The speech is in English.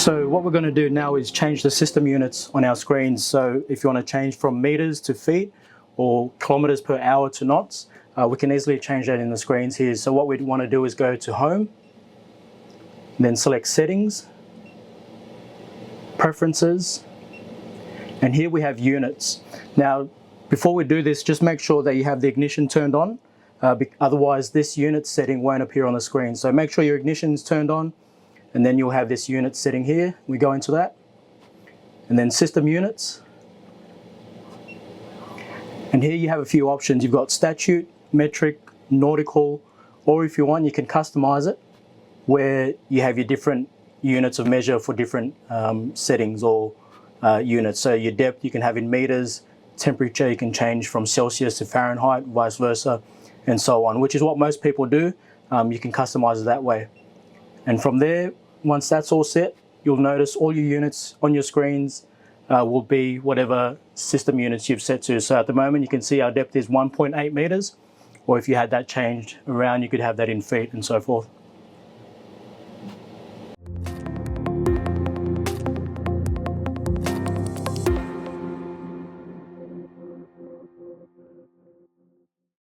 So what we're going to do now is change the system units on our screens. So if you want to change from meters to feet or kilometers per hour to knots, we can easily change that in the screens here. So what we'd want to do is go to Home, then select Settings, Preferences, and here we have Units. Now, before we do this, just make sure that you have the ignition turned on. Otherwise, this unit setting won't appear on the screen. So make sure your ignition is turned on, and then you'll have this unit setting here. We go into that, and then System Units. And here you have a few options. You've got statute, metric, nautical, or if you want, you can customize it where you have your different units of measure for different settings or units. So your depth you can have in meters, temperature you can change from Celsius to Fahrenheit, vice versa, and so on, which is what most people do. You can customize it that way. And from there, once that's all set, you'll notice all your units on your screens will be whatever system units you've set to. So at the moment you can see our depth is 1.8 meters, or if you had that changed around, you could have that in feet and so forth.